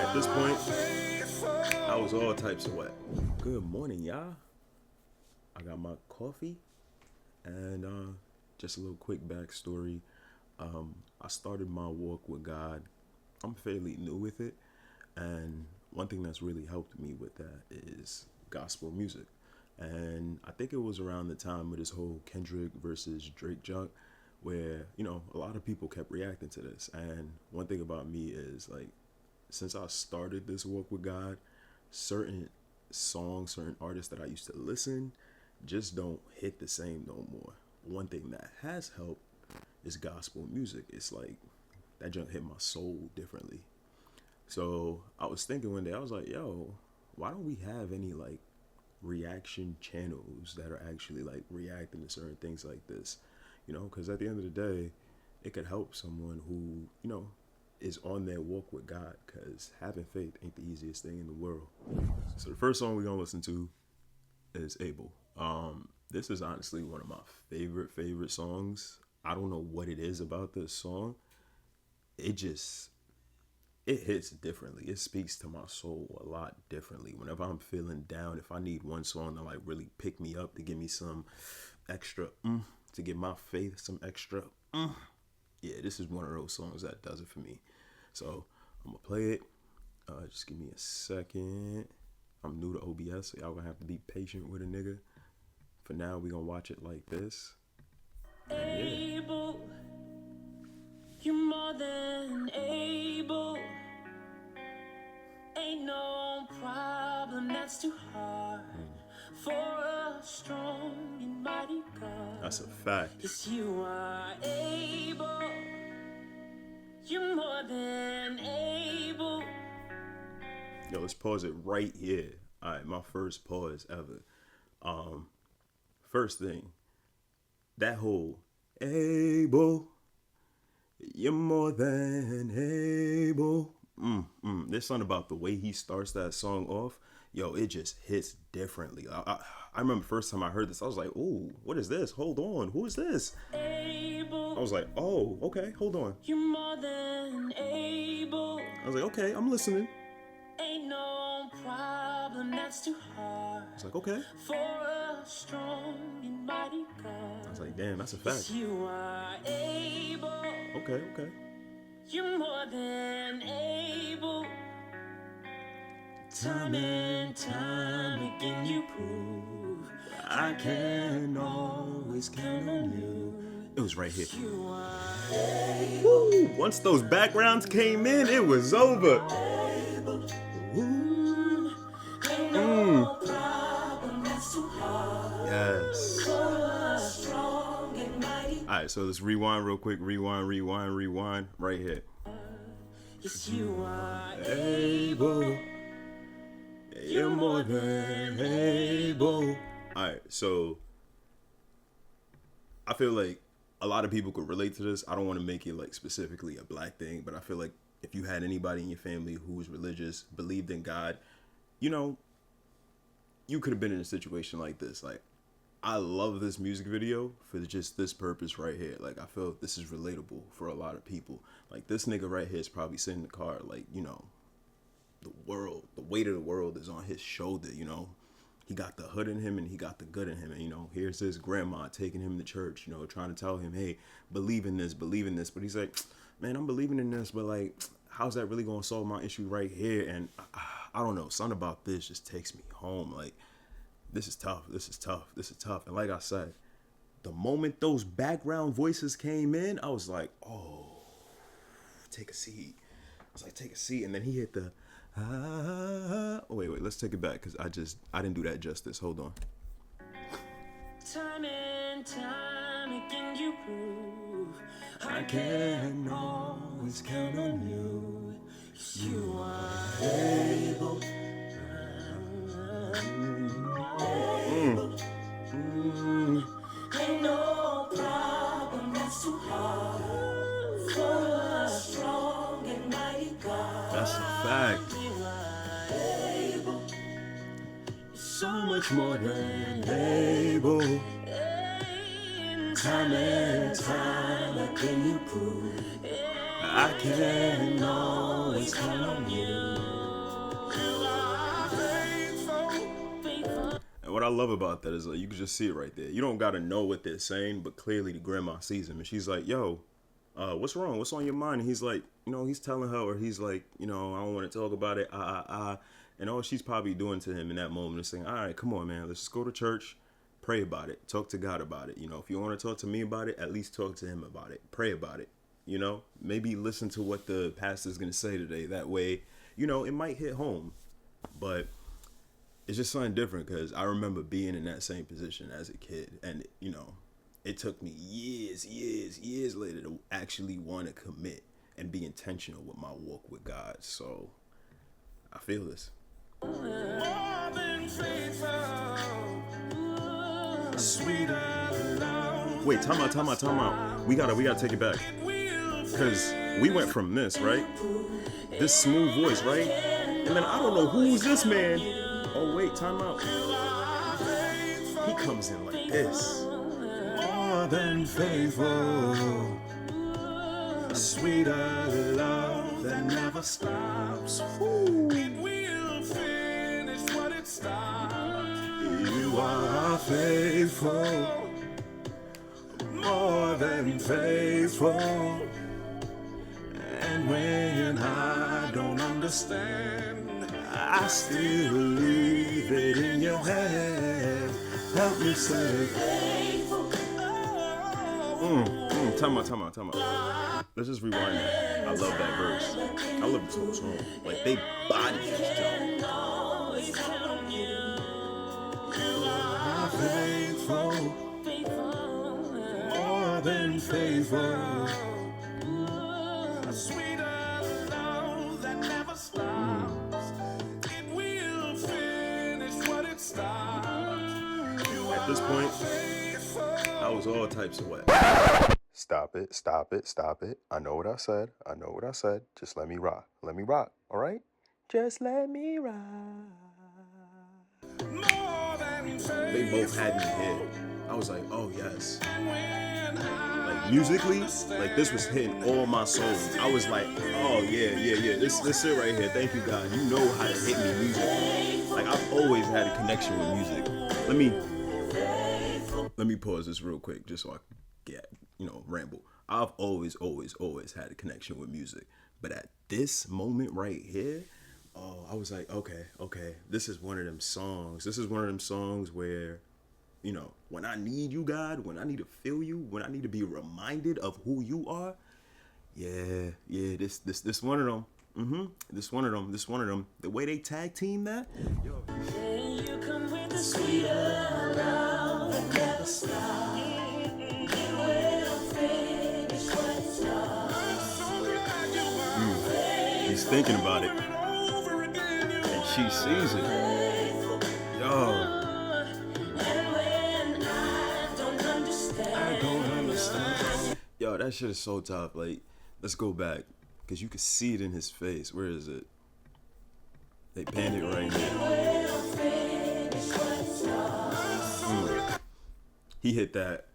At this point, I was all types of wet. Good morning, y'all. I got my coffee and just a little quick backstory. I started my walk with God. I'm fairly new with it, and one thing that's really helped me with that is gospel music. And I think it was around the time of this whole Kendrick versus Drake junk where, a lot of people kept reacting to this. And one thing about me is like, since I started this walk with God, certain songs, certain artists that I used to listen just don't hit the same no more. One thing that has helped is gospel music. It's like that junk hit my soul differently. So I was thinking one day, I was like, yo, why don't we have any like reaction channels that are actually like reacting to certain things like this? Because at the end of the day, it could help someone who, is on their walk with God, because having faith ain't the easiest thing in the world. So the first song we're going to listen to is Able. This is honestly one of my favorite songs. I don't know what it is about this song. It hits differently. It speaks to my soul a lot differently. Whenever I'm feeling down, if I need one song to like really pick me up, to give me some extra, to give my faith some extra, yeah, this is one of those songs that does it for me. So I'm gonna play it. Just give me a second. I'm new to OBS, so y'all gonna have to be patient with a nigga. For now, we gonna watch it like this. Able, you're more than able. Ain't no problem that's too hard for a strong and mighty God. That's a fact. Yes, you are able. You're more than able. Yo, let's pause it right here. All right, my first pause ever. First thing, that whole able, you're more than able. There's something about the way he starts that song off. Yo, it just hits differently. I remember the first time I heard this, I was like, "Ooh, what is this? Hold on, who is this?" Able. I was like, "Oh, okay, hold on." You're more than able. I was like, "Okay, I'm listening." Ain't no problem that's too hard I was like, "Okay." for a strong and mighty God. I was like, "Damn, that's a Yes, fact." you are able. Okay. You're more than able. Time and time again you prove I can always count on you. It was right here. You are Woo! Once those backgrounds came in, it was over. able. Ain't no problem that's too hard Yes. for a strong and mighty. All right, so let's rewind real quick. Rewind. Right here. Yes, you are Able. You're more than able. All right, so I feel like a lot of people could relate to this. I don't want to make it like specifically a black thing, but I feel like if you had anybody in your family who was religious, believed in God, you could have been in a situation like this. Like, I love this music video for just this purpose right here. Like, I feel this is relatable for a lot of people. Like, this nigga right here is probably sitting in the car, like, the weight of the world is on his shoulder. He got the hood in him and he got the good in him. And, here's his grandma taking him to church, trying to tell him, hey, believe in this. But he's like, man, I'm believing in this, but like, how's that really going to solve my issue right here? And I don't know, something about this just takes me home. Like, this is tough. And like I said, the moment those background voices came in, I was like, oh, take a seat. I was like, take a seat. And then he hit the, wait, let's take it back, because I didn't do that justice. Hold on. time and time again you prove I can always count on you. you are able. Ain't no problem that's too hard for a strong and mighty God. That's a fact. You are able. So Much more than able. time and time again you prove I can always count on you. what I love about that is like you can just see it right there. You don't gotta know what they're saying, but clearly the grandma sees him and she's like, "Yo, what's wrong? What's on your mind?" And he's like, he's telling her, or he's like, I don't want to talk about it. And all she's probably doing to him in that moment is saying, "All right, come on, man, let's just go to church, pray about it, talk to God about it. If you want to talk to me about it, at least talk to him about it, pray about it. Maybe listen to what the pastor's gonna say today. That way, it might hit home, but." It's just something different because I remember being in that same position as a kid. And, it took me years later to actually want to commit and be intentional with my walk with God. So I feel this. Wait, time out. We gotta take it back. Because we went from this, right? This smooth voice, right? And then I don't know who's this man. Oh wait, time out. He comes in like this. More than faithful, a sweeter love that never stops. It will finish what it starts. You are faithful, more than faithful. And when I don't understand, I still leave it in your hand. Help me say Time out. Let's just rewind that. I love that verse. I love this whole song. Like, they body this joke. Faithful, more than faithful. A sweeter love that never stops. It will finish what it starts. At this point, I was all types of wet. Stop it. I know what I said. Just let me rock. All right? Just let me rock. They both had me here. I was like, oh yes. Like musically, like this was hitting all my souls. I was like, oh yeah. This it right here. Thank you, God. You know how to hit me musically. Like I've always had a connection with music. Let me pause this real quick just so I can get, ramble. I've always had a connection with music. But at this moment right here, I was like, okay. This is one of them songs where, when I need you, God, when I need to feel you, when I need to be reminded of who you are. Yeah, this one of them. This one of them. The way they tag team that. Yo. You come with the sweeter love that never stops. It will finish what it starts. He's thinking about it. And she sees it. Yo. I don't understand. Yo, that shit is so tough. Like, let's go back. Because you can see it in his face. Where is it? They panned it right now. He hit that.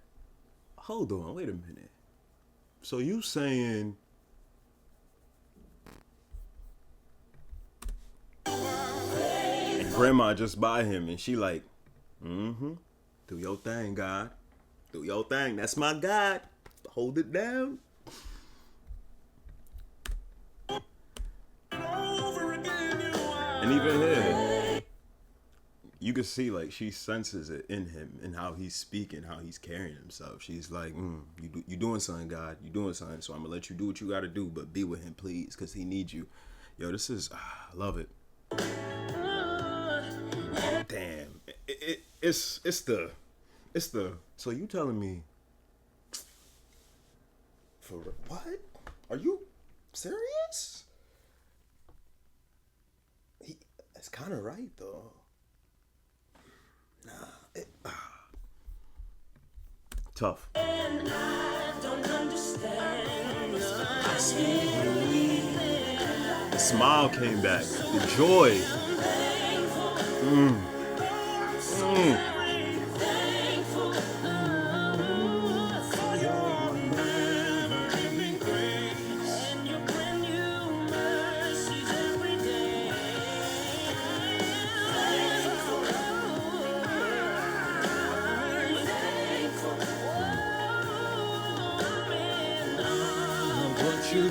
Hold on, wait a minute. So you saying... And grandma just by him and she like, do your thing, God. Do your thing. That's my God. Hold it down. And even here, you can see like she senses it in him and how he's speaking, how he's carrying himself. She's like, you doing something, God. You doing something. So I'm gonna let you do what you gotta do, but be with him, please, because he needs you. Yo, this is, I love it. Damn, it's the. So you telling me? For what? Are you serious? That's kind of right though. Tough. And I don't understand. The smile came back. The joy.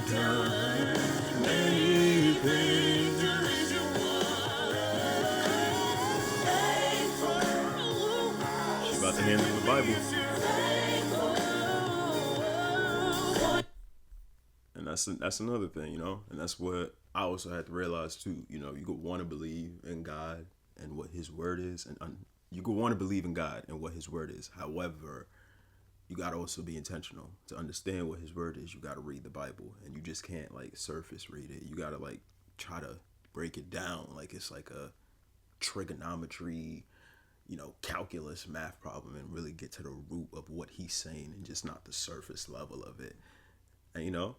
done many things. About to hand him the Bible. And that's another thing, you know, and that's what I also had to realize too. You know, you could want to believe in God and what His word is, and you could want to believe in God and what His word is. However, you got to also be intentional to understand what His word is. You got to read the Bible, and you just can't like surface read it. You got to like try to break it down like it's like a trigonometry, you know, calculus math problem, and really get to the root of what He's saying, and just not the surface level of it. And you know,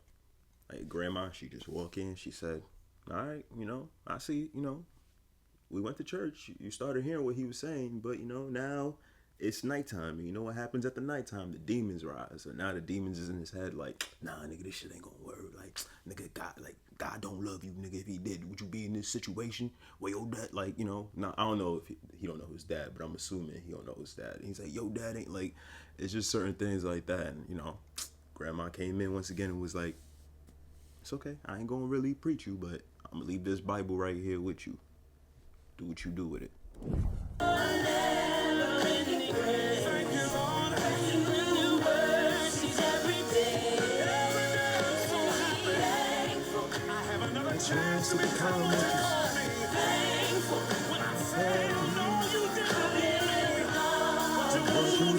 like grandma, she just walked in. She said, "All right, you know, I see. You know, we went to church. You started hearing what he was saying, but you know, now it's nighttime. And you know what happens at the nighttime? The demons rise. And now the demons is in his head, like, nah, nigga, this shit ain't gonna work. Like, nigga, God don't love you, nigga. If He did, would you be in this situation where your dad, like, you know? Now I don't know if he don't know his dad, but I'm assuming he don't know his dad. And he's like, yo, dad ain't like. It's just certain things like that, and you know, grandma came in once again and was like, it's okay. I ain't gonna really preach you, but I'm gonna leave this Bible right here with you. Do what you do with it. Chance to become what you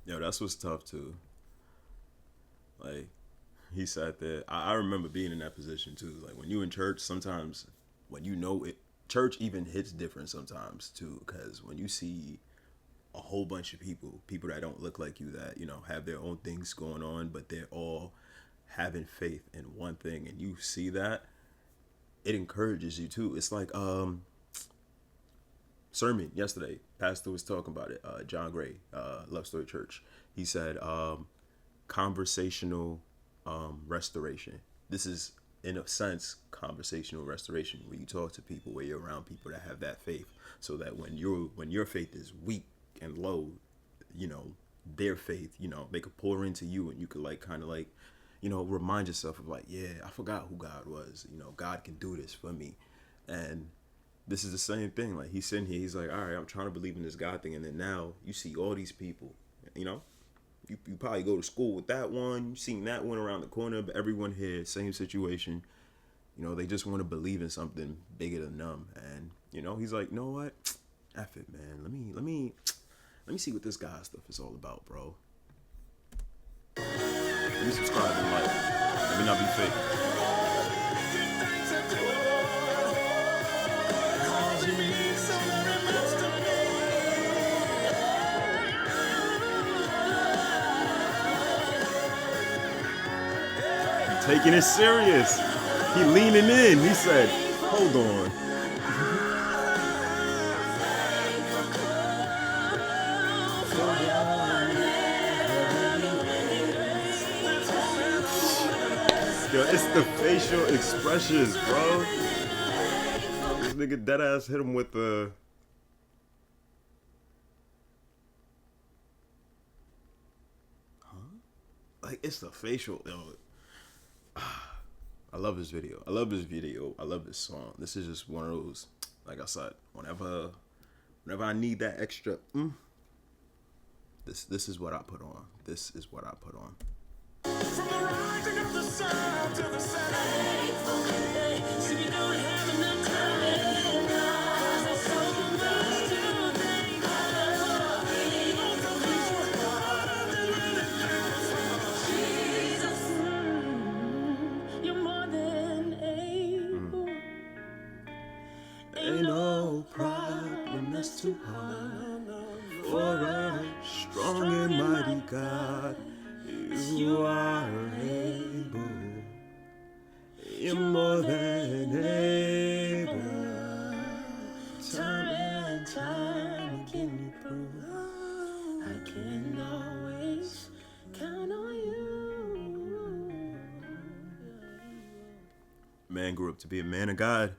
Yo, that's what's tough too. Like, he sat there. I remember being in that position too. Like when you in church, sometimes when you know it, church even hits different sometimes too. Because when you see a whole bunch of people that don't look like you, that you know have their own things going on, but they're all having faith in one thing, and you see that, it encourages you too. It's like sermon yesterday, pastor was talking about it. John Gray, Love Story Church. He said conversational restoration. This is in a sense conversational restoration, where you talk to people, where you're around people that have that faith, so that when your faith is weak and low, you know, their faith, you know, they could pour into you, and you could like kind of like, you know, remind yourself of like, yeah, I forgot who God was. You know, God can do this for me. And this is the same thing. Like he's sitting here, he's like, all right, I'm trying to believe in this God thing, and then now you see all these people, you know, you probably go to school with that one, you seen that one around the corner, but everyone here, same situation. You know, they just want to believe in something bigger than them. And you know, he's like, you know what, F it, man. Let me see what this God stuff is all about, bro. Let me subscribe and like. Let me not be fake. Taking it serious. He leaning in. He said, hold on. Yo, it's the facial expressions, bro. This nigga deadass hit him with the... Like, it's the facial... Yo. I love his video. I love his video. I love his song. This is just one of those, like I said, whenever I need that extra, this is what I put on. This is what I put on. From the rising of the sun to the setting. See, we don't have enough time. There's so much to think about. Jesus, you're more than able. Ain't no problem that's too hard for a strong and mighty God. You are able. You're more than able. Time and time again you prove I can always count on you. man grew up to be a man of God.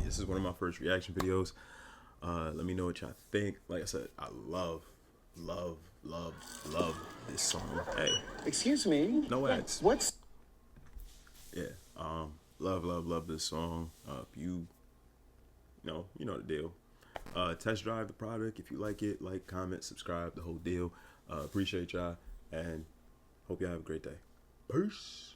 This is one of my first reaction videos. Let me know what y'all think. Like I said, I love this song. Hey, Excuse me. no ads. What's Yeah, love this song. You know the deal. Test drive the product if you like it. Like, comment, subscribe, the whole deal. Appreciate y'all, and hope y'all have a great day. Peace.